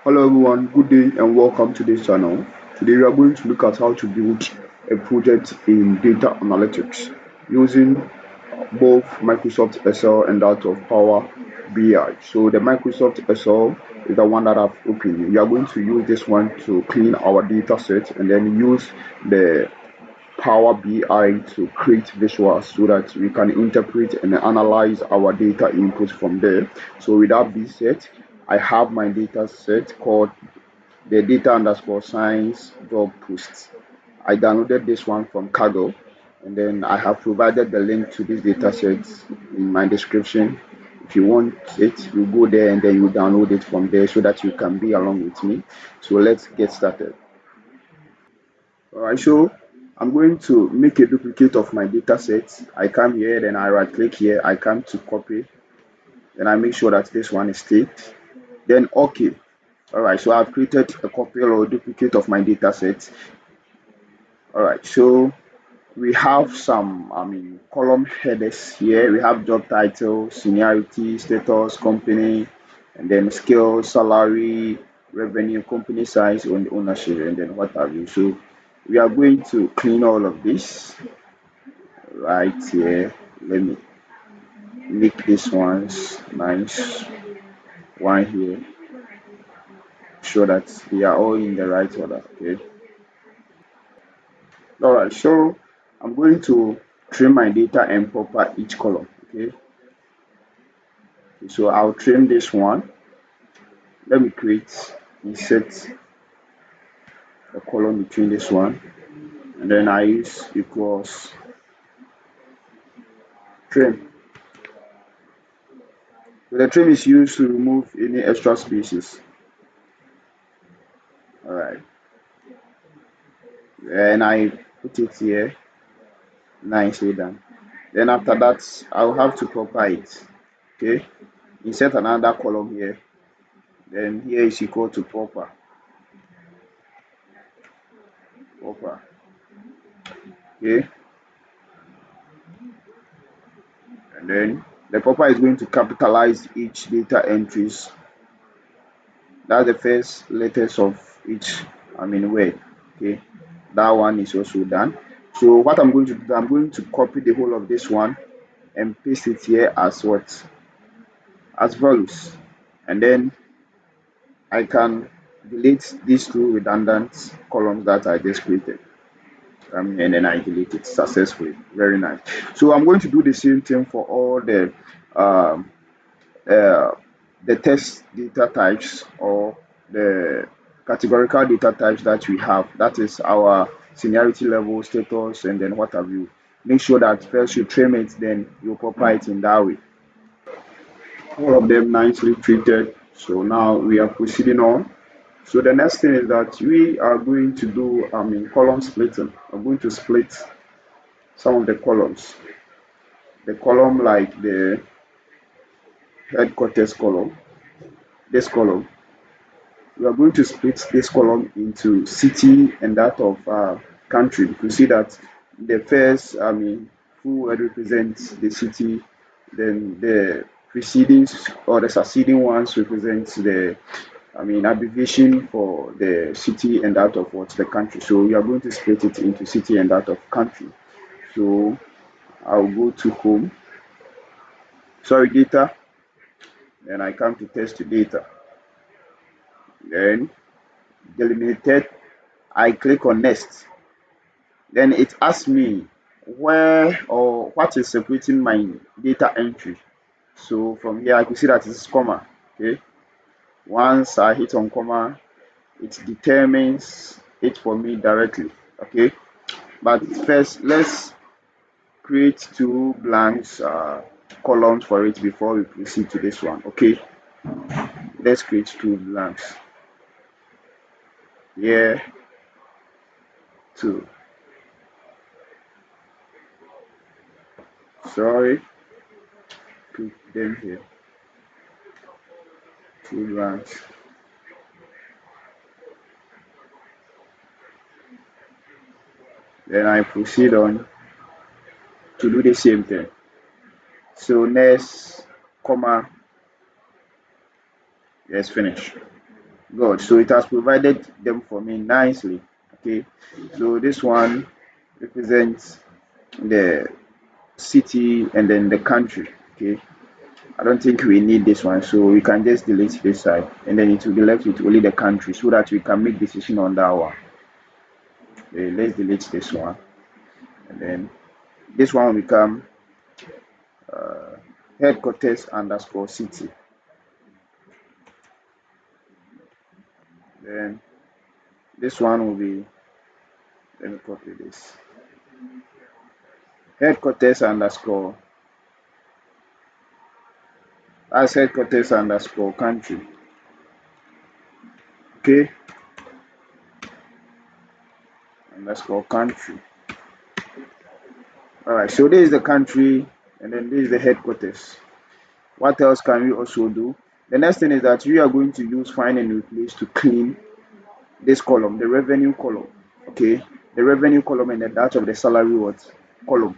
Hello everyone, good day and welcome to this channel. Today we are going to look at how to build a project in data analytics using both Microsoft Excel and that of Power BI. So the Microsoft Excel is the one that I've opened. We are going to use this one to clean our data set and then use the Power BI to create visuals so that we can interpret and analyze our data input from there. So with that being said, I have my data set called the data underscore science job posts. I downloaded this one from Kaggle and then I have provided the link to this data set in my description. If you want it, you go there and then you download it from there so that you can be along with me. So let's get started. Alright, so I'm going to make a duplicate of my data set. I come here, then I right click here, I come to copy, then I make sure that this one is ticked. Then okay. Alright, so I've created a copy or duplicate of my data set. Alright, so we have some column headers here. We have job title, seniority, status, company, and then skill, salary, revenue, company size, ownership, and then what have you. So we are going to clean all of this right here. Let me make this ones nice one here, so that they are all in the right order. Okay. All right. So I'm going to trim my data and proper each column. Okay. So I'll trim this one. Let me create insert a column between this one, and then I use equals trim. So the trim is used to remove any extra spaces. All right. And I put it here, nicely done. Then after that, I'll have to proper it. Okay. Insert another column here. Then here is equal to proper. Okay. And then the proper is going to capitalize each data entries. That's the first letters of each word. Okay, that one is also done. So what I'm going to do, I'm going to copy the whole of this one and paste it here as what, as values, and then I can delete these two redundant columns that I just created. And then I delete it successfully. Very nice. So I'm going to do the same thing for all um, uh, the text data types or the categorical data types that we have. That is our seniority level, status, and then what have you. Make sure that first you trim it, then you proper it in that way. All of them nicely treated. So now we are proceeding on. So the next thing is that we are going to do column splitting. I'm going to split some of the columns. The column like the headquarters column, this column, we are going to split this column into city and that of country. You can see that the first, full word represents the city, then the preceding or the succeeding ones represents the, abbreviation for the city and that of what the country. So we are going to split it into city and that of country. So I'll go to home, sorry, data, then I come to test data, then delimited, I click on next. Then it asks me where or what is separating my data entry. So from here I can see that it's comma. Okay. Once I hit on comma, it determines it for me directly. Okay. But first, let's create two blanks columns for it before we proceed to this one. Okay. Let's create two blanks. Here, two. Sorry. Put them here. Two blanks. Then I proceed on to do the same thing. So next, comma, let's finish. Good. So it has provided them for me nicely. Okay. So this one represents the city and then the country. Okay. I don't think we need this one, so we can just delete this side, and then it will be left with only the country, so that we can make decision on that one. Let's delete this one, and then this one will become headquarters underscore city. Then this one will be, let me copy this, headquarters underscore, as headquarters underscore country. Okay, underscore country. All right, so this is the country, and then this is the headquarters. What else can we also do? The next thing is that we are going to use find and replace to clean this column, the revenue column. Okay, the revenue column and then that of the salary what column.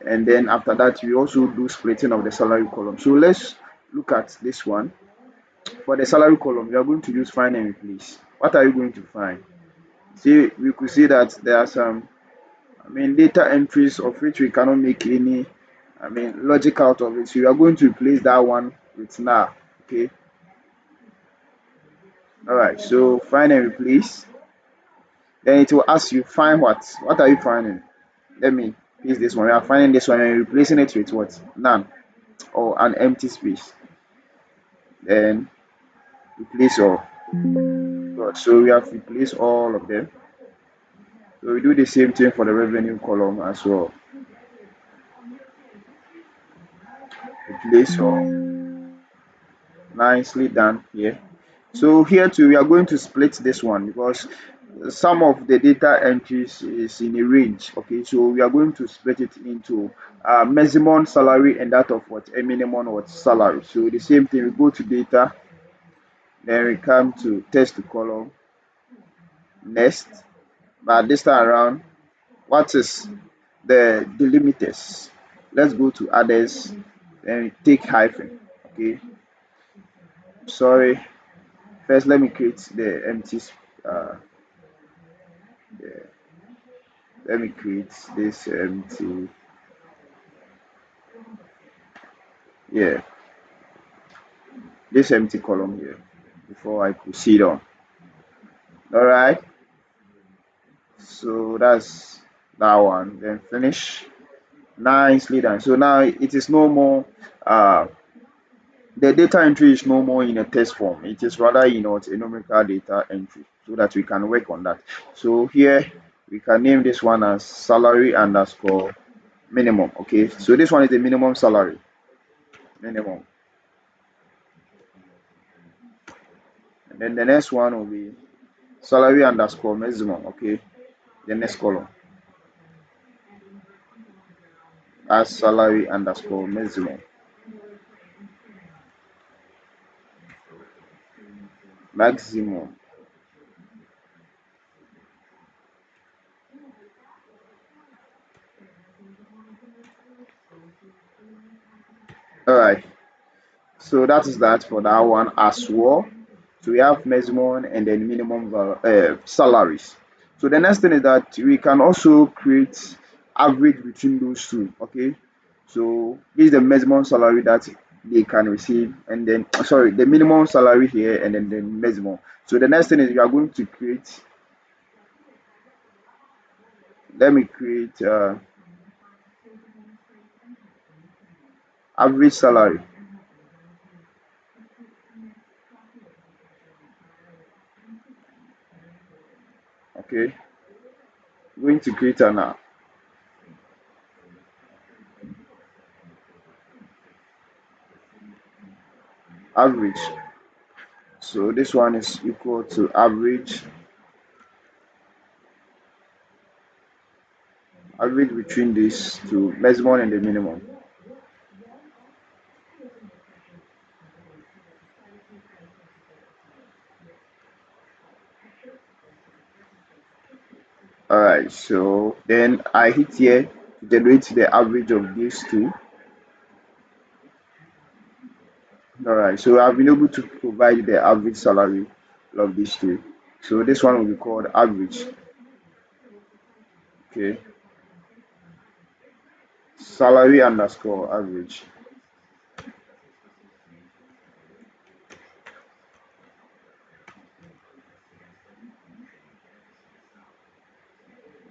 And then after that, we also do splitting of the salary column. So let's look at this one. For the salary column, we are going to use find and replace. What are you going to find? See, we could see that there are some, data entries of which we cannot make any, logic out of it. So we are going to replace that one with now. Okay. All right. So find and replace. Then it will ask you find what? What are you finding? Let me use this one. We are finding this one and replacing it with what? None or an empty space. Then replace all. Good. So we have replaced all of them. So we do the same thing for the revenue column as well. Replace all. Nicely done here. So here too, we are going to split this one because some of the data entries is in a range. Okay, so we are going to split it into maximum salary and that of what a minimum what salary. So the same thing, we go to data, then we come to test column next. But this time around, what is the delimiters? Let's go to others, then we take hyphen. Okay, sorry. First, let me create the empty. Uh, yeah, let me create this empty. Yeah, this empty column here before I proceed on. All right. So that's that one. Then finish. Nicely done. So now it is no more. The data entry is no more in a text form. It is rather a numerical data entry, so that we can work on that. So here we can name this one as salary underscore minimum. Okay, so this one is the minimum salary, minimum, and then the next one will be salary underscore maximum. Okay, the next column as salary underscore maximum, maximum. All right, so that is that for that one as well. So we have maximum and then minimum salaries. So the next thing is that we can also create average between those two. Okay, so this is the maximum salary that they can receive, and then sorry, the minimum salary here, and then the maximum. So the next thing is we are going to create. Let me create average salary. Okay, going to create an average. So this one is equal to average between these two, maximum and the minimum. Alright, so then I hit here to generate the average of these two. Alright, so I've been able to provide the average salary love these two. So this one will be called average. Okay, salary underscore average.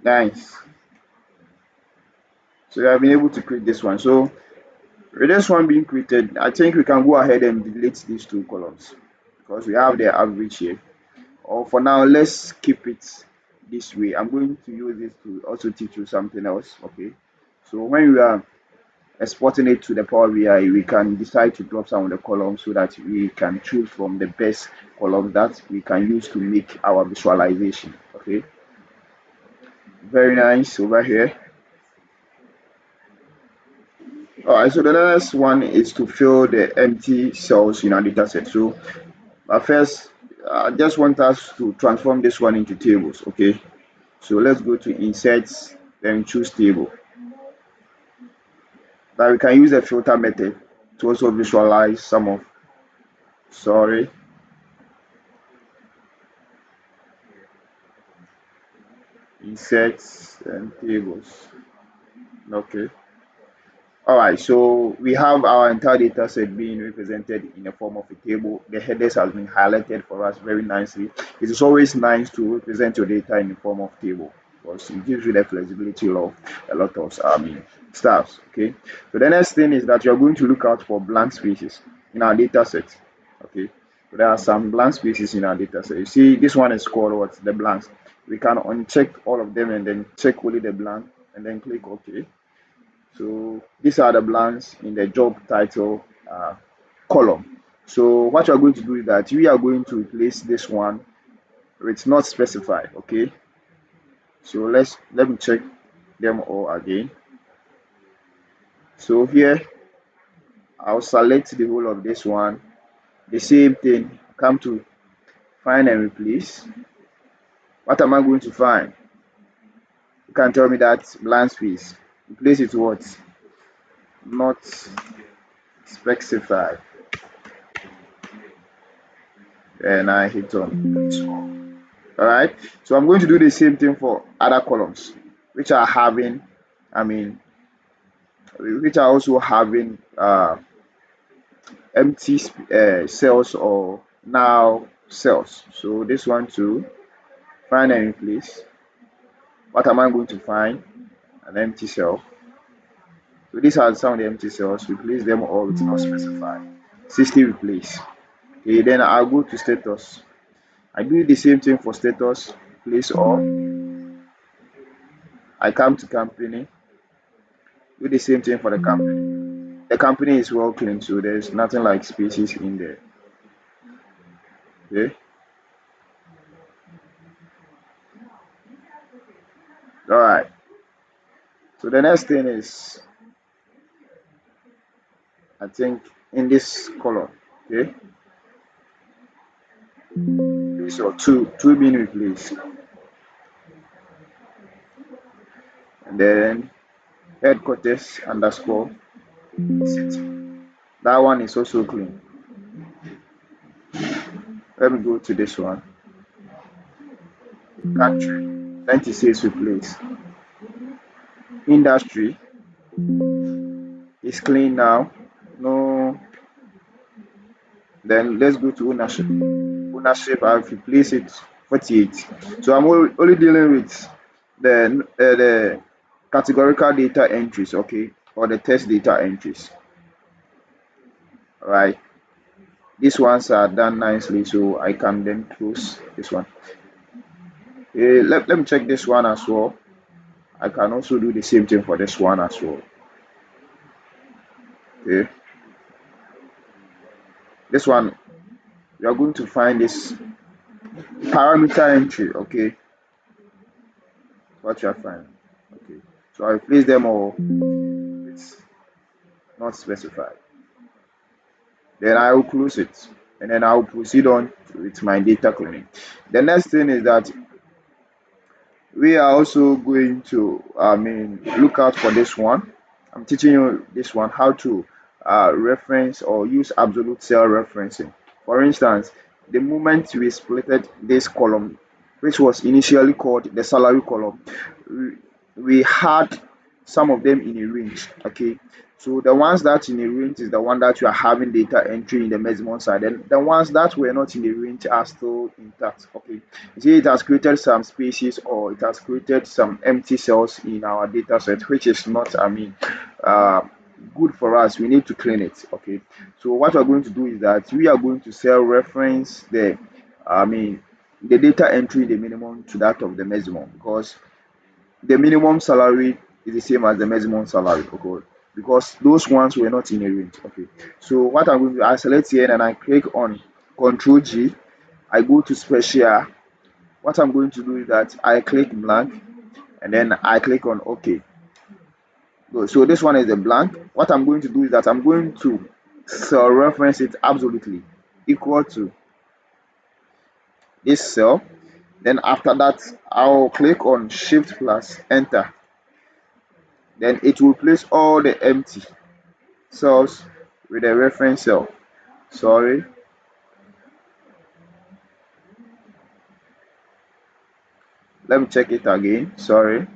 Nice. So you have been able to create this one. So with this one being created, I think we can go ahead and delete these two columns because we have the average here. Or for now, let's keep it this way. I'm going to use this to also teach you something else. Okay. So when we are exporting it to the Power BI, we can decide to drop some of the columns so that we can choose from the best column that we can use to make our visualization. Okay. Very nice over here. All right, so the next one is to fill the empty cells in our data set. So first, I just want us to transform this one into tables, okay? So let's go to insert, then choose table. Now we can use the filter method to also visualize some of, sorry, insert and tables, okay. All right, so we have our entire data set being represented in the form of a table. The headers has been highlighted for us very nicely. It is always nice to represent your data in the form of table because it gives you the flexibility of a lot of stuff. Okay, so the next thing is that you're going to look out for blank spaces in our data set. Okay, so there are some blank spaces in our data set. You see, this one is called what? The blanks. We can uncheck all of them and then check only the blank and then click OK. So these are the blanks in the job title column. So what you are going to do is that we are going to replace this one with not specified. Okay. So let me check them all again. So here I'll select the whole of this one. The same thing. Come to find and replace. What am I going to find? You can tell me that blank space. Replace it what? Not specified. And I hit on. All right, so I'm going to do the same thing for other columns which are having, I mean, which are also having empty cells or now cells. So this one too, find and replace. What am I going to find? An empty cell. So these are some of the empty cells. Replace them all with not specified. 60 replace. Okay, then I'll go to status. I do the same thing for status. Place all. I come to company. Do the same thing for the company. The company is well clean, so there's nothing like spaces in there. Okay. All right. So the next thing is, I think in this column. Okay. So two being replaced, and then headquarters underscore city. That one is also clean. Let me go to this one. Country 96 replaced. Industry is clean now. No. Then let's go to ownership. Ownership, I've replaced it 48. So I'm only dealing with the categorical data entries, okay, or the test data entries. All right, these ones are done nicely, so I can then close this one. Let me check this one as well. I can also do the same thing for this one as well. Okay, this one you are going to find this parameter entry, okay, what you are finding. Okay, so I replace them all. It's not specified. Then I will close it and then I'll proceed on with my data cleaning. The next thing is that we are also going to, look out for this one. I'm teaching you this one, how to reference or use absolute cell referencing. For instance, the moment we splitted this column, which was initially called the salary column, we, we had some of them in a range. Okay, so the ones that in a range is the one that you are having data entry in the maximum side, and the ones that were not in the range are still intact. Okay, you see, it has created some spaces or it has created some empty cells in our data set, which is not, uh, good for us. We need to clean it. Okay, so what we're going to do is that we are going to cell reference I mean the data entry, the minimum to that of the maximum, because the minimum salary is the same as the maximum salary. Okay, because those ones were not in a range. Okay, so what I'm going to do, I select here and I click on Control G. I go to special. What I'm going to do is that I click blank and then I click on OK. So this one is a blank. What I'm going to do is that I'm going to cell reference it absolutely equal to this cell. Then after that, I'll click on Shift plus Enter. Then it will place all the empty cells with a reference cell. Sorry, let me check it again. Sorry.